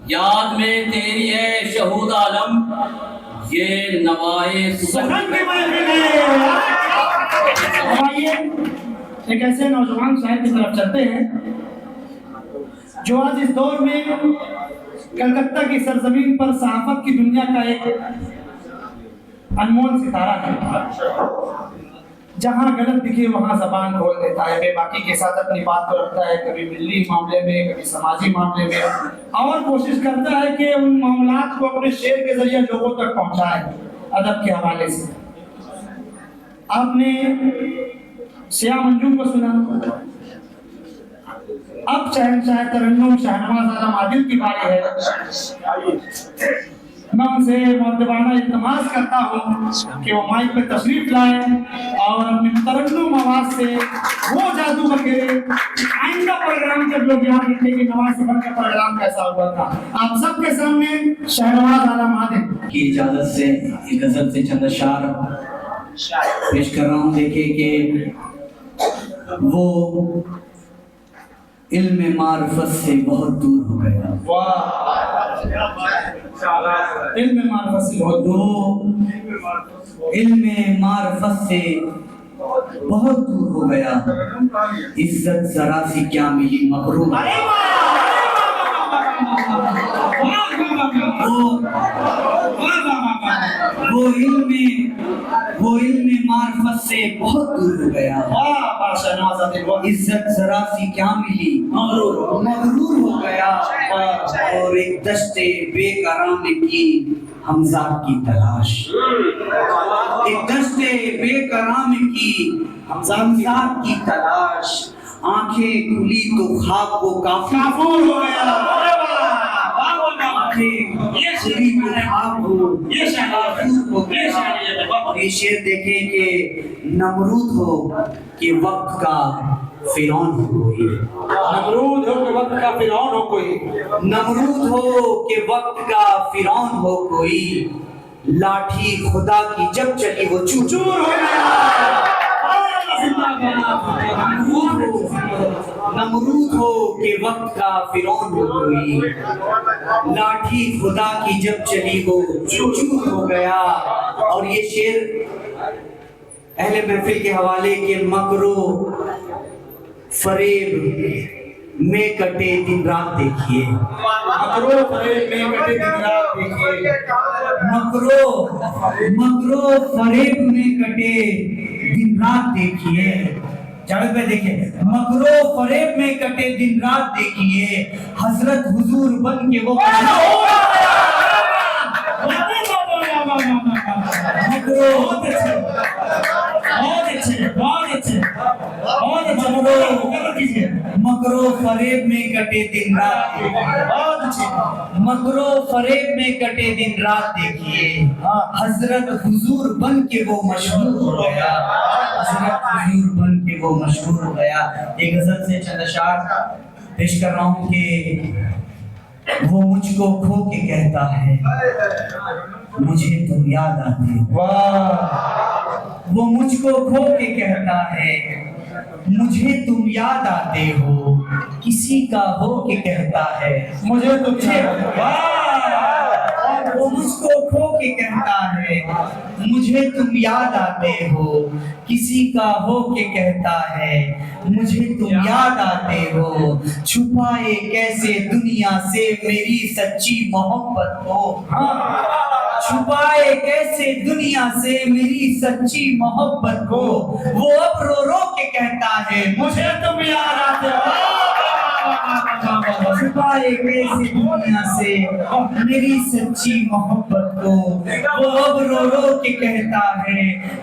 याद में तेरी है शहूद आलम, ये नवाए सनम की महफिल है। आइए एक ऐसे नौजवान शायर की तरफ चलते हैं जो आज इस दौर में कलकत्ता की सरजमीन पर सहाफत की दुनिया का एक अनमोल सितारा है। जहां गलत दिखे वहां जबान खोल देता है, बेबाकी के साथ अपनी बात को रखता है, कभी मिली मामले में, कभी समाजी मामले में, और कोशिश करता है कि उन मामलात को अपने शेर के जरिए लोगों तक पहुंचाए अदब के हवाले से। आपने सिया मंजूम को सुना, अब शहंशाह तरन्नुम शाहनवाज आलम आदिल की बारी है। मैं उनसे मुअद्दबाना इल्तिमास करता हूँ कि वो माइक पे तशरीफ लाए और अपनी तरन्नुम आवाज से वो जादू बखेरे। आइंदा प्रोग्राम जब लोग याद रखें कि नवाज सफर का प्रोग्राम कैसा हुआ था। आप सबके सामने शाहनवाज आलम आदिल की इजाजत से एक गजल से चंद अशआर पेश कर रहा हूँ। देखिए कि वो इल्म मार्फत से बहुत दूर हो गया। वाह, इल्म मार्फत से बहुत दूर, इल्म मार्फत से बहुत दूर हो गया। इज्जत जरा सी क्या मिली मगरूर। वो इल्म मार्फत से बहुत दूर हो गया। इज्जत जरा सी क्या मिली मगरूर हो गया। और एक दस्ते बेकराम की हमजा की तलाश, एक दस्ते बेकराम की हमजा की तलाश। आंखें खुली तो ख्वाब को काफूर हो गया। ये शेर देखे कि नमरूद हो कि वक्त का फिरौन हो कोई, नमरूद हो कि वक्त का फिरौन हो कोई, नमरूद हो कि वक्त का फिरौन हो कोई। लाठी खुदा की जब चली वो चूचूर हो गया। नमरूद हो कि वक्त का फिरौन हो कोई। लाठी खुदा की जब चली वो चूचूर हो गया। और ये शेर अहले महफिल के हवाले के मकरो फरेब में कटे दिन रात देखिए। मकरो फरेब में कटे दिन रात देखिए। मकरो फरेब में कटे दिन रात देखिए। जावेद भाई देखिए, मकरो फरेब में कटे दिन रात देखिए। हजरत हुजूर बन के वो मकरो फरेब में कटे दिन रात, मकरो फरेब में कटे दिन रात देखिए। हजरत हुजूर बन के वो मशहूर हो गया। हजरत हुजूर बन के वो मशहूर हो गया। एक गजल से चंद अशआर पेश कर रहा हूँ कि वो मुझको खो के कहता है मुझे तुम याद आते हो। वाह, वो मुझको खो के कहता है मुझे तुम याद आते हो। किसी का हो के कहता है मुझे तुम वो मुझको खो के कहता है मुझे तुम याद आते हो। किसी का हो के कहता है मुझे तुम याद आते हो। छुपाए कैसे दुनिया से मेरी सच्ची मोहब्बत को। छुपाए कैसे दुनिया से मेरी सच्ची मोहब्बत को। वो अब रो रो के कहता है मुझे तुम याद आते हो। छुपाए कैसे दुनिया से मेरी सच्ची मोहब्बत को। वो अब रो रो के कहता है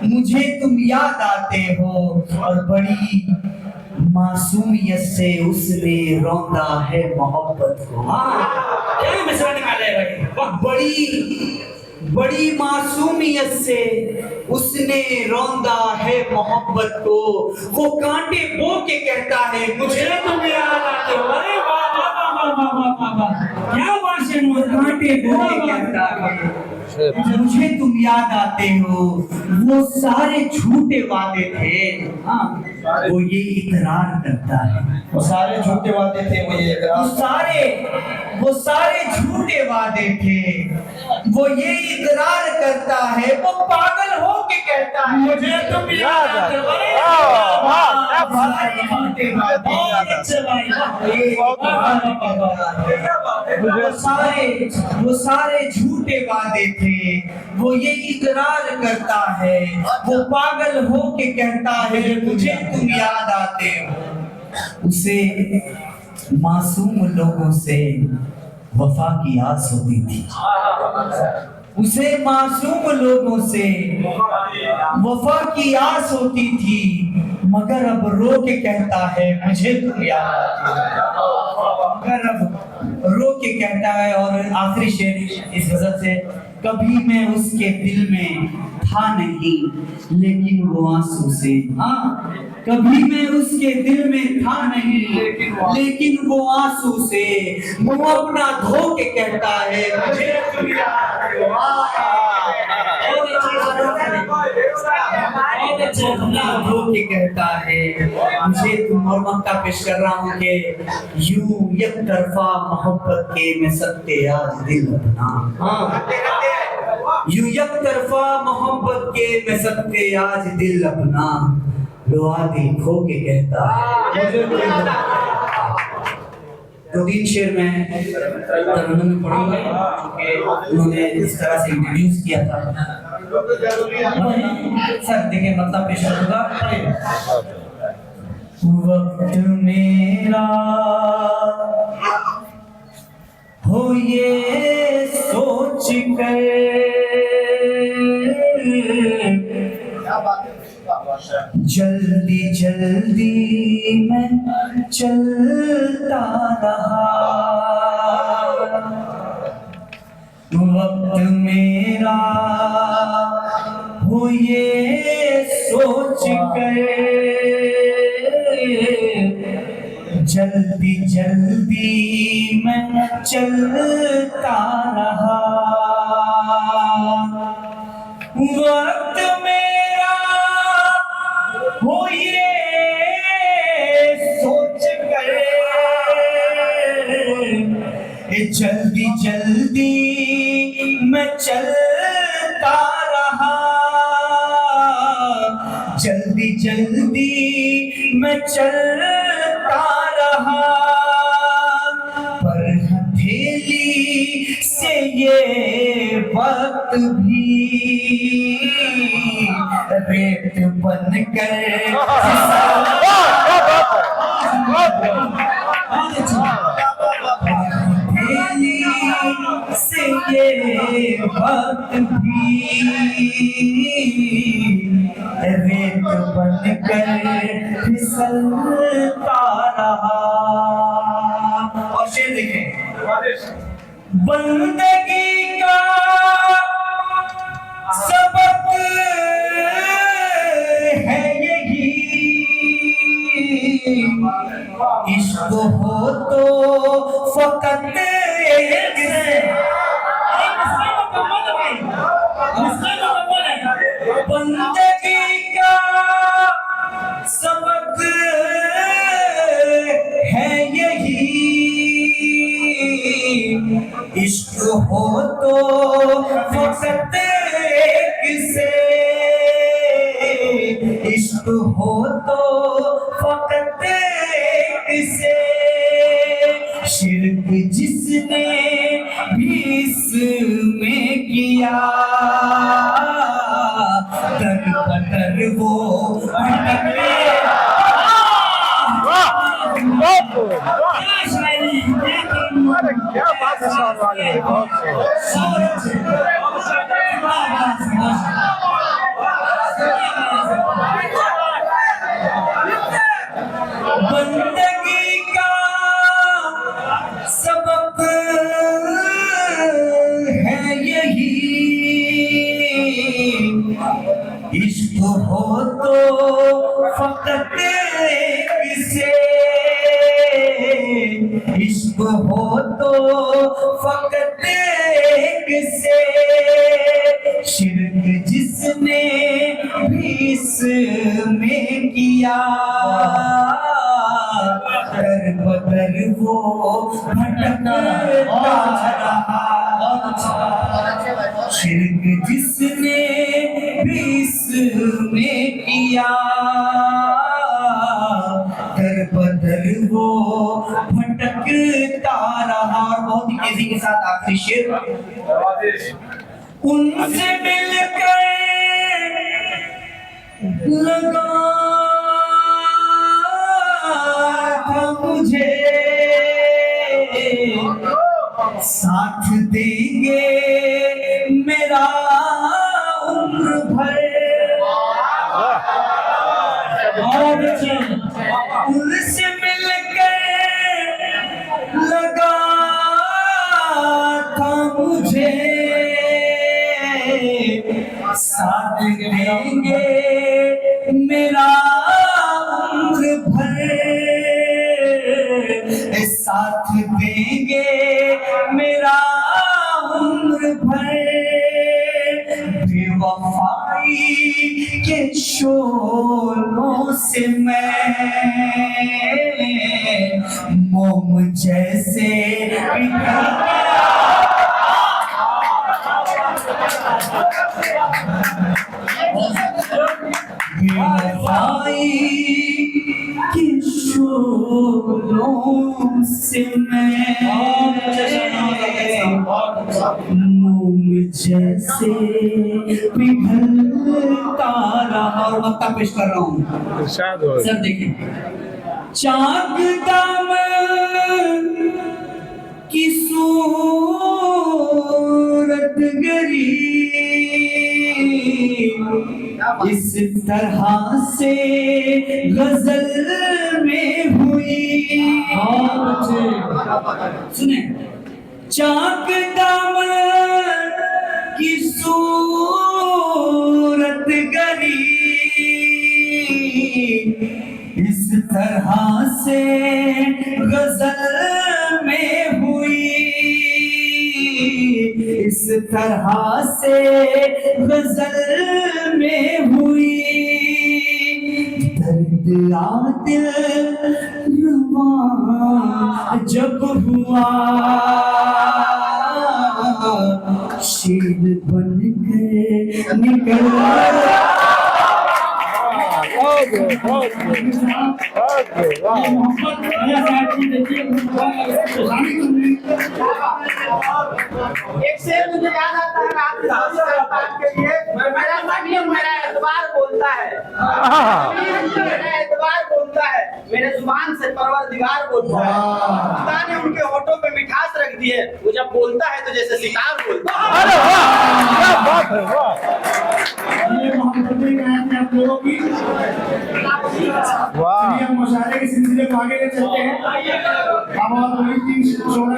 मुझे तुम याद आते हो। और बड़ी मासूमियत से उसने रौंदा है मोहब्बत को। क्या मिसरा निकाले भाई। बड़ी मासूमियत से उसने रौंदा है मोहब्बत को। वो कांटे बो के कहता है मुझे तुम याद आते हो। अरे वाह वाह वाह वाह वाह वाह, क्या बात है। कांटे बो के कहता है मुझे तुम याद आते हो, वो सारे झूठे वादे थे। हाँ, वो ये इकरार करता है। वो सारे झूठे वादे थे, वो ये वो सारे झूठे वादे थे, वो ये इकरार करता है। वो पागल हो के कहता है मुझे तुम याद आते हो। सारे झूठे वादे। बहुत अच्छे भाई, वो सारे झूठे वादे थे, वो ये इकरार करता है। वो पागल हो के कहता है मुझे तुम याद आते हो। उसे मासूम लोगों से वफा की आस होती थी। उसे मासूम लोगों से वफा की आस होती थी, मगर अब रो के कहता है मुझे तुम याद आते हो। मगर अब रो के कहता है। और आखिरी शेर इस वजह से, कभी मैं उसके दिल में था नहीं, लेकिन वो आंसू से। हाँ, कभी मैं उसके दिल में था नहीं, लेकिन वो आंसू से वो अपना धो के कहता है मुझे तुम याद धो के कहता है मुझे तुम। और मक्का पेश कर रहा हूँ कि यूं एक तरफा मोहब्बत के मैं सकते आज दिल अपना। हाँ, यूं एक तरफा मोहब्बत के मैं सकते आज दिल अपना, दुआ दिल खो के कहता है। दो तीन शेर में तरन्नुम में पढ़ूंगा क्योंकि उन्होंने इस तरह से इंट्रोड्यूस किया था। सर देखिए मतलब पेश करूंगा। वक्त मेरा हो ये सोच कर, जल्दी जल्दी मैं चलता रहा। वक्त मेरा हो ये सोच कर, जल्दी जल्दी मैं चलता रहा। वक्त मेरा हो ये सोच कर, जल्दी जल्दी मैं चलता रहा। जल्दी जल्दी मैं चलता रहा, पर हथेली से ये वक्त भी रेत बन कर हथेली से ये वक्त भी रेत बन कर फिसलता रहा। और शेर देखें, बंदगी का सबक है यही, इश्क हो तो फकत एक से। बंदगी का सबक है यही, इश्क हो तो फकत एक से। इश्क हो तो फकत एक से। शिरक जिसने भी इसमें किया, दर बदर वो भटके। क्या बात है शान वाले, बंदगी का सबक है यही, इश्क हो तो फकत एक से। इश्क हो तो फकत एक से। शिरक जिसने भी इसमें किया दर बदर वो भटकता रहा। और बहुत ही तेजी के साथ आखिरी शेर, उनसे मिलकर लगा था मुझे साथ देंगे मेरा उम्र भर। और उनसे मिलकर लगा था मुझे साथ देंगे मेरा उम्र भर, साथ देंगे मेरा उम्र भर। बेवफाई के शोलों से मैं मोम जैसे पिघल बेवफाई के शोलों से मैं मोम जैसे पिघलता रहा। और वक्त पेश कर रहा हूँ सर, देखिए चाक दामन की सूरत गरी इस तरह से गजल में हुई। सुने, चाक दामन की सूरत गरी इस तरह से गजल में हुई, इस तरह से गजल में हुई। दर्द आदिल रुबा जब हुआ शेर बन के निकल एक शेर मुझे याद आता है आपके लिए, मेरा ज़मीर मेरा एतबार बोलता है, मेरा एतबार बोलता है, मेरे जुबान से परवरदिगार बोलता है। खुदा ने उनके होठों पे मिठास रख दी है, वो जब बोलता है तो जैसे सितार बोलता है। ये मोहब्बत में आप लोगों की मुशायरे के सिलसिले को आगे ले चलते हैं। अब और